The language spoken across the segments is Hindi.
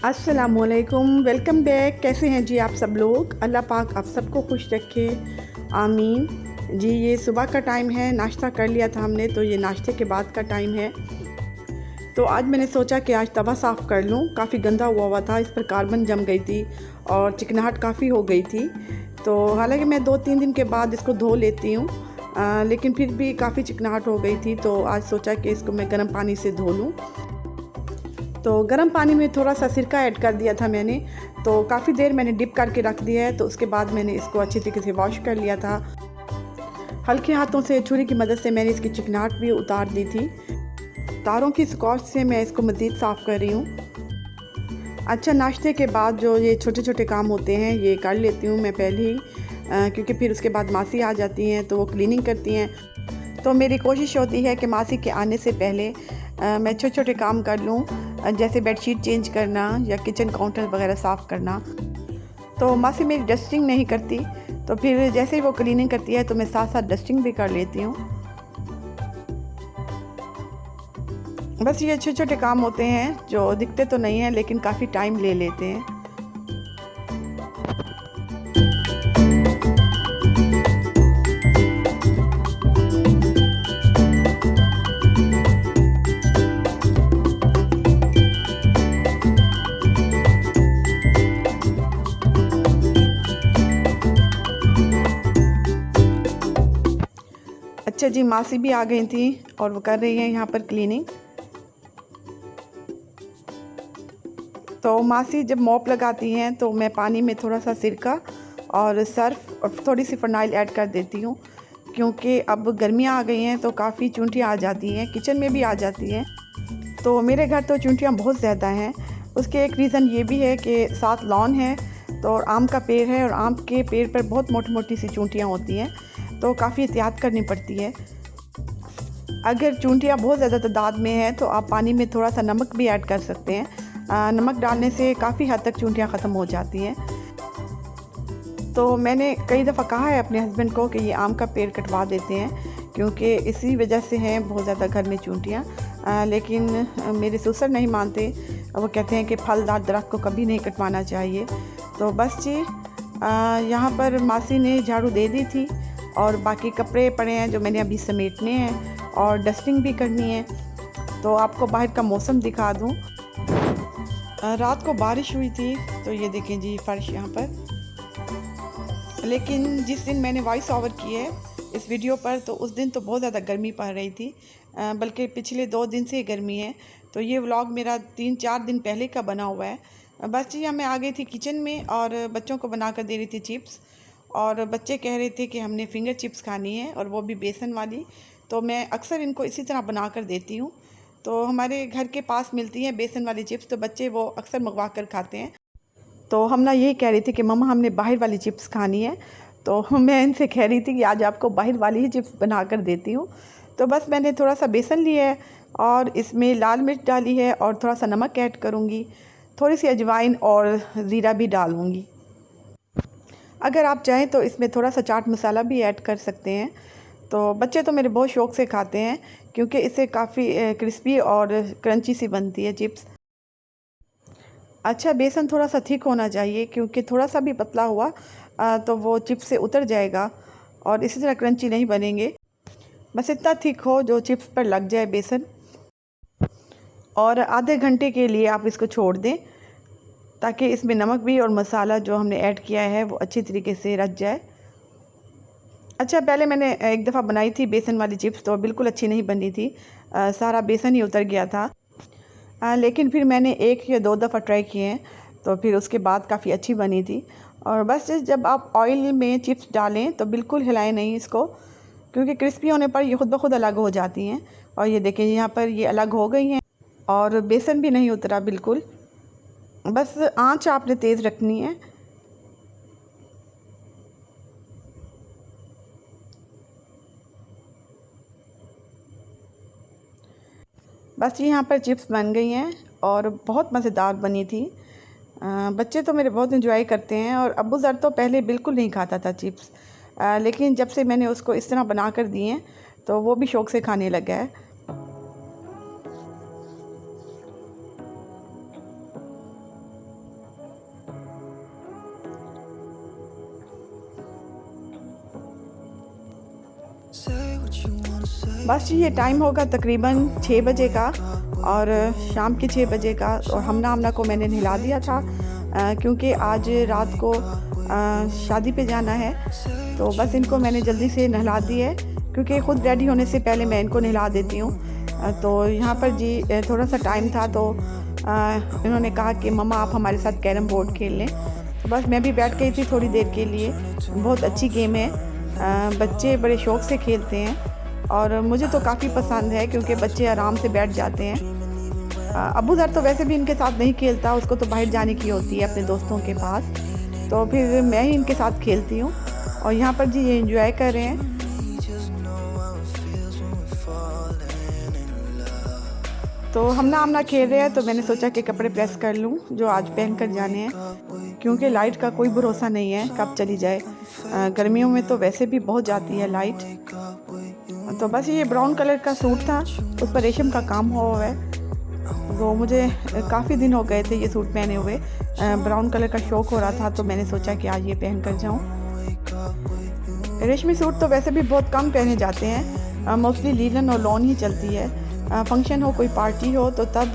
अस्सलामुअलैकुम, वेलकम बैक। कैसे हैं जी आप सब लोग? अल्लाह पाक आप सबको खुश रखे, आमीन जी। ये सुबह का टाइम है, नाश्ता कर लिया था हमने, तो ये नाश्ते के बाद का टाइम है। तो आज मैंने सोचा कि आज तवा साफ़ कर लूँ। काफ़ी गंदा हुआ था, इस पर कार्बन जम गई थी और चिकनाहट काफ़ी हो गई थी। तो हालांकि मैं 2-3 दिन के बाद इसको धो लेती हूँ, लेकिन फिर भी काफ़ी चिकनाहट हो गई थी। तो आज सोचा कि इसको मैं गर्म पानी से धो लूँ। तो गर्म पानी में थोड़ा सा सिरका ऐड कर दिया था मैंने। तो काफ़ी देर मैंने डिप करके रख दिया है। तो उसके बाद मैंने इसको अच्छी तरीके से वॉश कर लिया था। हल्के हाथों से छुरी की मदद से मैंने इसकी चिकनाहट भी उतार दी थी। तारों की स्कॉच से मैं इसको मज़ीद साफ़ कर रही हूँ। अच्छा, नाश्ते के बाद जो ये छोटे छोटे काम होते हैं ये कर लेती हूँ मैं पहले ही, क्योंकि फिर उसके बाद मासी आ जाती हैं तो वो क्लीनिंग करती हैं। तो मेरी कोशिश होती है कि मासी के आने से पहले मैं छोटे छोटे काम कर लूँ, जैसे बेडशीट चेंज करना या किचन काउंटर वगैरह साफ़ करना। तो मासी मेरी डस्टिंग नहीं करती, तो फिर जैसे ही वो क्लीनिंग करती है तो मैं साथ साथ डस्टिंग भी कर लेती हूँ। बस ये छोटे छोटे काम होते हैं जो दिखते तो नहीं हैं लेकिन काफ़ी टाइम ले लेते हैं। अच्छा जी, मासी भी आ गई थी और वो कर रही हैं यहाँ पर क्लीनिंग। तो मासी जब मॉप लगाती हैं तो मैं पानी में थोड़ा सा सिरका और सर्फ और थोड़ी सी फ़िनाइल ऐड कर देती हूँ, क्योंकि अब गर्मियाँ आ गई हैं तो काफ़ी चूंटियाँ आ जाती हैं, किचन में भी आ जाती हैं। तो मेरे घर तो चूंटियाँ बहुत ज़्यादा हैं। उसके एक रीज़न ये भी है कि साथ लॉन है तो आम का पेड़ है, और आम के पेड़ पर बहुत मोटी मोटी सी चूंटियाँ होती हैं, तो काफ़ी एहतियात करनी पड़ती है। अगर चूंटियाँ बहुत ज़्यादा तादाद में है तो आप पानी में थोड़ा सा नमक भी ऐड कर सकते हैं। नमक डालने से काफ़ी हद तक चूंटियाँ ख़त्म हो जाती हैं। तो मैंने कई दफ़ा कहा है अपने हस्बैंड को कि ये आम का पेड़ कटवा देते हैं, क्योंकि इसी वजह से हैं बहुत ज़्यादा घर में चूंटियाँ। लेकिन मेरे ससुर नहीं मानते, वो कहते हैं कि फलदार दरख्त को कभी नहीं कटवाना चाहिए। तो बस जी, यहाँ पर मासी ने झाड़ू दे दी थी और बाकी कपड़े पड़े हैं जो मैंने अभी समेटने हैं और डस्टिंग भी करनी है। तो आपको बाहर का मौसम दिखा दूँ। रात को बारिश हुई थी, तो ये देखें जी फ़र्श यहाँ पर। लेकिन जिस दिन मैंने वॉइस ओवर की है इस वीडियो पर, तो उस दिन तो बहुत ज़्यादा गर्मी पड़ रही थी, बल्कि पिछले 2 दिन से गर्मी है। तो ये व्लॉग मेरा 3-4 दिन पहले का बना हुआ है। बस जी, मैं आ गई थी किचन में और बच्चों को बना कर दे रही थी चिप्स, और बच्चे कह रहे थे कि हमने फिंगर चिप्स खानी है और वो भी बेसन वाली। तो मैं अक्सर इनको इसी तरह बना कर देती हूँ। तो हमारे घर के पास मिलती हैं बेसन वाली चिप्स, तो बच्चे वो अक्सर मंगवा कर खाते हैं। तो हम ना यही कह रही थी कि मम्मा हमने बाहर वाली चिप्स खानी है। तो मैं इनसे कह रही थी कि आज आपको बाहर वाली ही चिप्स बना कर देती हूँ। तो बस मैंने थोड़ा सा बेसन लिया है और इसमें लाल मिर्च डाली है और थोड़ा सा नमक ऐड करूँगी, थोड़ी सी अजवाइन और ज़ीरा भी डालूँगी। अगर आप चाहें तो इसमें थोड़ा सा चाट मसाला भी ऐड कर सकते हैं। तो बच्चे तो मेरे बहुत शौक़ से खाते हैं, क्योंकि इससे काफ़ी क्रिस्पी और क्रंची सी बनती है चिप्स। अच्छा, बेसन थोड़ा सा थिक होना चाहिए, क्योंकि थोड़ा सा भी पतला हुआ तो वो चिप्स से उतर जाएगा और इसी तरह क्रंची नहीं बनेंगे। बस इतना थिक हो जो चिप्स पर लग जाए बेसन। और आधे घंटे के लिए आप इसको छोड़ दें, ताकि इसमें नमक भी और मसाला जो हमने ऐड किया है वो अच्छी तरीके से रच जाए। अच्छा, पहले मैंने एक दफ़ा बनाई थी बेसन वाली चिप्स, तो बिल्कुल अच्छी नहीं बनी थी, सारा बेसन ही उतर गया था। लेकिन फिर मैंने 1 या 2 दफ़ा ट्राई किए हैं, तो फिर उसके बाद काफ़ी अच्छी बनी थी। और बस जब आप ऑयल में चिप्स डालें तो बिल्कुल हिलाएं नहीं इसको, क्योंकि क्रिस्पी होने पर ये खुद ब खुद अलग हो जाती हैं। और ये देखें यहाँ पर ये अलग हो गई हैं और बेसन भी नहीं उतरा बिल्कुल। बस आँच आपने तेज़ रखनी है। बस यहाँ पर चिप्स बन गई हैं और बहुत मज़ेदार बनी थी। बच्चे तो मेरे बहुत एंजॉय करते हैं, और अब्बू ज़र तो पहले बिल्कुल नहीं खाता था चिप्स, लेकिन जब से मैंने उसको इस तरह बना कर दिए हैं तो वो भी शौक़ से खाने लगा है। बस जी ये टाइम होगा तकरीबन 6 बजे का और शाम के 6 बजे का। और हमना को मैंने नहला दिया था क्योंकि आज रात को शादी पे जाना है। तो बस इनको मैंने जल्दी से नहला दी है क्योंकि ख़ुद रेडी होने से पहले मैं इनको नहला देती हूँ। तो यहाँ पर जी थोड़ा सा टाइम था तो इन्होंने कहा कि मम्मा आप हमारे साथ कैरम बोर्ड खेल लें। तो बस मैं भी बैठ गई थी थोड़ी देर के लिए। बहुत अच्छी गेम है, बच्चे बड़े शौक़ से खेलते हैं और मुझे तो काफ़ी पसंद है क्योंकि बच्चे आराम से बैठ जाते हैं। अबू ज़र तो वैसे भी इनके साथ नहीं खेलता, उसको तो बाहर जाने की होती है अपने दोस्तों के पास, तो फिर मैं ही इनके साथ खेलती हूँ। और यहाँ पर जी ये एंजॉय कर रहे हैं। तो हमना खेल रहे हैं तो मैंने सोचा कि कपड़े प्रेस कर लूँ जो आज पहन कर जाने हैं, क्योंकि लाइट का कोई भरोसा नहीं है कब चली जाए। गर्मियों में तो वैसे भी बहुत जाती है लाइट। तो बस ये ब्राउन कलर का सूट था, उस पर रेशम का काम हुआ है। तो मुझे काफ़ी दिन हो गए थे ये सूट पहने हुए, ब्राउन कलर का शौक़ हो रहा था तो मैंने सोचा कि आज ये पहन कर जाऊँ। रेशमी सूट तो वैसे भी बहुत कम पहने जाते हैं, मोस्टली लीलन और लॉन ही चलती है। फंक्शन हो, कोई पार्टी हो तो तब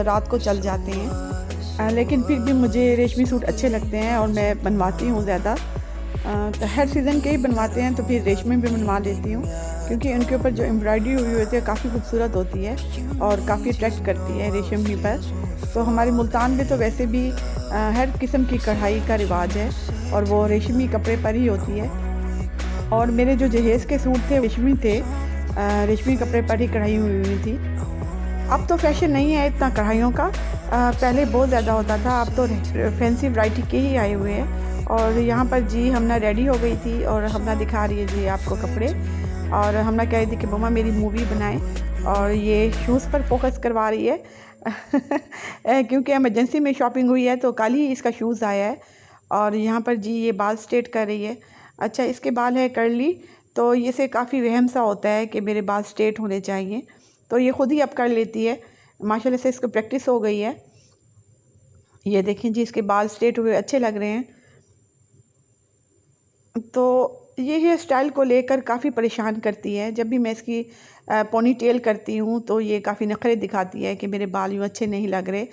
रात को चल जाते हैं, लेकिन फिर भी मुझे रेशमी सूट अच्छे लगते हैं और मैं बनवाती हूँ ज़्यादा। तो हर सीज़न के ही बनवाते हैं तो फिर रेशमी भी बनवा लेती हूँ क्योंकि उनके ऊपर जो एम्ब्रॉयडरी हुई होती है काफ़ी खूबसूरत होती है और काफ़ी अट्रैक्ट करती है रेशमी पर। तो हमारे मुल्तान में तो वैसे भी हर किस्म की कढ़ाई का रिवाज है और वो रेशमी कपड़े पर ही होती है। और मेरे जो जहेज़ के सूट थे रेशमी थे, रेशमी कपड़े पर ही कढ़ाई हुई थी। अब तो फैशन नहीं है इतना कढ़ाइयों का, पहले बहुत ज़्यादा होता था, अब तो फैंसी वैरायटी के ही आए हुए हैं। और यहाँ पर जी हमना रेडी हो गई थी और हमना दिखा रही है जी आपको कपड़े, और हमना कह रही थी कि मम्मा मेरी मूवी बनाएं, और ये शूज़ पर फोकस करवा रही है क्योंकि एमरजेंसी में शॉपिंग हुई है तो कल ही इसका शूज़ आया है। और यहाँ पर जी ये बाल स्ट्रेट कर रही है। अच्छा, इसके बाल है कर्ली, तो ये से काफ़ी वहम सा होता है कि मेरे बाल स्ट्रेट होने चाहिए, तो ये ख़ुद ही अब कर लेती है। माशाल्लाह से इसको प्रैक्टिस हो गई है। ये देखें जी इसके बाल स्ट्रेट हुए अच्छे लग रहे हैं। तो ये हेयर स्टाइल को लेकर काफ़ी परेशान करती है। जब भी मैं इसकी पोनी टेल करती हूँ तो ये काफ़ी नखरे दिखाती है कि मेरे बाल यूँ अच्छे नहीं लग रहे,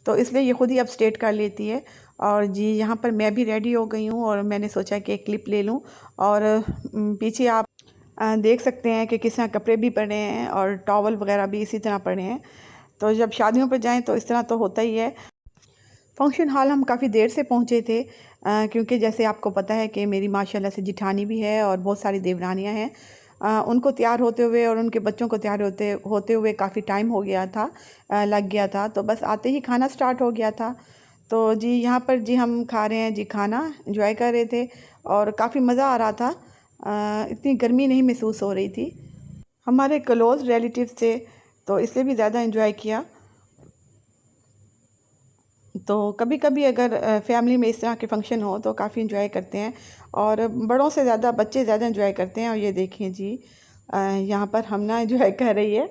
तो इसलिए ये ख़ुद ही अब स्ट्रेट कर लेती है। और जी यहाँ पर मैं भी रेडी हो गई हूँ और मैंने सोचा कि एक क्लिप ले लूँ। और पीछे आप देख सकते हैं कि किस तरह कपड़े भी पड़े हैं और टॉवल वगैरह भी इसी तरह पड़े हैं। तो जब शादियों पर जाएं तो इस तरह तो होता ही है। फंक्शन हॉल हम काफ़ी देर से पहुंचे थे क्योंकि जैसे आपको पता है कि मेरी माशाल्लाह से जिठानी भी है और बहुत सारी देवरानियां हैं। उनको तैयार होते हुए और उनके बच्चों को तैयार होते हुए काफ़ी टाइम हो गया था, लग गया था। तो बस आते ही खाना स्टार्ट हो गया था। तो जी यहाँ पर जी हम खा रहे हैं जी खाना, एंजॉय कर रहे थे और काफ़ी मज़ा आ रहा था। इतनी गर्मी नहीं महसूस हो रही थी। हमारे क्लोज़ रिलेटिव थे तो इसलिए भी ज़्यादा एंजॉय किया। तो कभी कभी अगर फैमिली में इस तरह के फंक्शन हो तो काफ़ी एंजॉय करते हैं और बड़ों से ज़्यादा बच्चे ज़्यादा एंजॉय करते हैं। और ये देखिए जी यहाँ पर हमना एंजॉय कर रही है।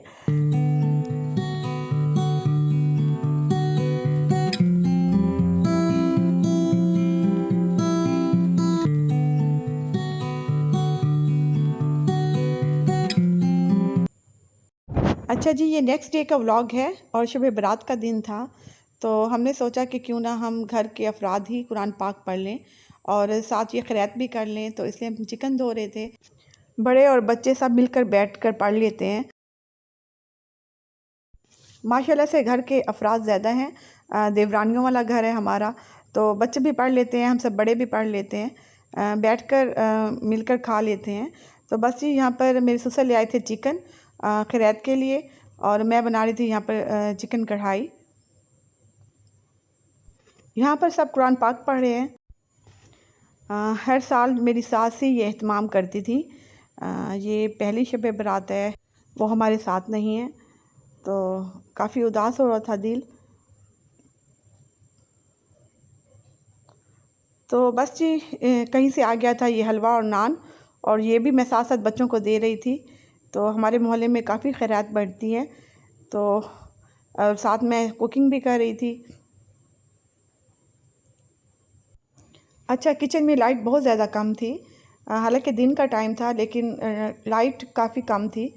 अच्छा जी, ये नेक्स्ट डे का व्लॉग है और शब बारात का दिन था। तो हमने सोचा कि क्यों ना हम घर के अफराद ही कुरान पाक पढ़ लें और साथ ये क़िरात भी कर लें। तो इसलिए हम चिकन धो रहे थे, बड़े और बच्चे सब मिलकर बैठकर पढ़ लेते हैं। माशाल्लाह से घर के अफराद ज़्यादा हैं, देवरानियों वाला घर है हमारा, तो बच्चे भी पढ़ लेते हैं, हम सब बड़े भी पढ़ लेते हैं, बैठकर मिलकर खा लेते हैं। तो बस जी यहाँ पर मेरे ससुर ले आए थे चिकन क़िरात के लिए और मैं बना रही थी यहाँ पर चिकन कढ़ाई। यहाँ पर सब कुरान पाक पढ़ रहे हैं। हर साल मेरी सास ही ये एहतमाम करती थी। ये पहली शब बारात है, वो हमारे साथ नहीं है, तो काफ़ी उदास हो रहा था दिल। तो बस जी कहीं से आ गया था ये हलवा और नान, और ये भी मैं साथ साथ बच्चों को दे रही थी। तो हमारे मोहल्ले में काफ़ी खैरात बढ़ती हैं, तो और साथ में कुकिंग भी कर रही थी। अच्छा, किचन में लाइट बहुत ज़्यादा कम थी, हालांकि दिन का टाइम था, लेकिन लाइट काफ़ी कम थी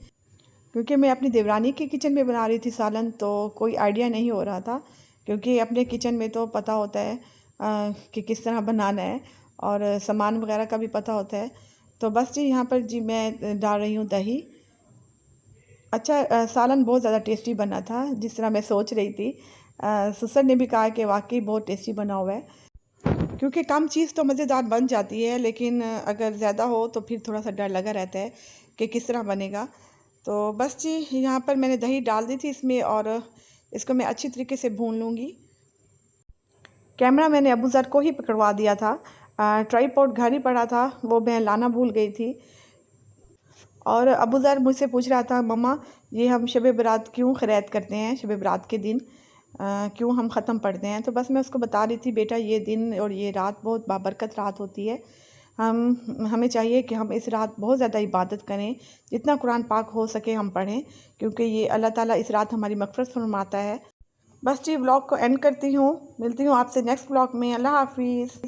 क्योंकि मैं अपनी देवरानी के किचन में बना रही थी सालन, तो कोई आइडिया नहीं हो रहा था क्योंकि अपने किचन में तो पता होता है कि किस तरह बनाना है और सामान वगैरह का भी पता होता है। तो बस जी यहाँ पर जी मैं डाल रही हूँ दही। अच्छा, सालन बहुत ज़्यादा टेस्टी बना था जिस तरह मैं सोच रही थी। ससुर ने भी कहा कि वाकई बहुत टेस्टी बना हुआ है, क्योंकि कम चीज़ तो मज़ेदार बन जाती है, लेकिन अगर ज़्यादा हो तो फिर थोड़ा सा डर लगा रहता है कि किस तरह बनेगा। तो बस जी यहाँ पर मैंने दही डाल दी थी इसमें और इसको मैं अच्छी तरीके से भून लूँगी। कैमरा मैंने अबू ज़र को ही पकड़वा दिया था, ट्राईपॉड घर ही पड़ा था, वो मैं लाना भूल गई थी। और अबू ज़र मुझसे पूछ रहा था, मम्मा ये हम शब बारात क्यों खैरात करते हैं, शब बारात के दिन क्यों हम ख़त्म पढ़ते हैं। तो बस मैं उसको बता रही थी, बेटा ये दिन और ये रात बहुत बाबरकत रात होती है। हमें चाहिए कि हम इस रात बहुत ज़्यादा इबादत करें, जितना कुरान पाक हो सके हम पढ़ें, क्योंकि ये अल्लाह ताला इस रात हमारी मग़फ़िरत फरमाता है। बस जी व्लॉग को एंड करती हूँ, मिलती हूँ आपसे नेक्स्ट व्लॉग में। अल्लाह हाफ़िज़।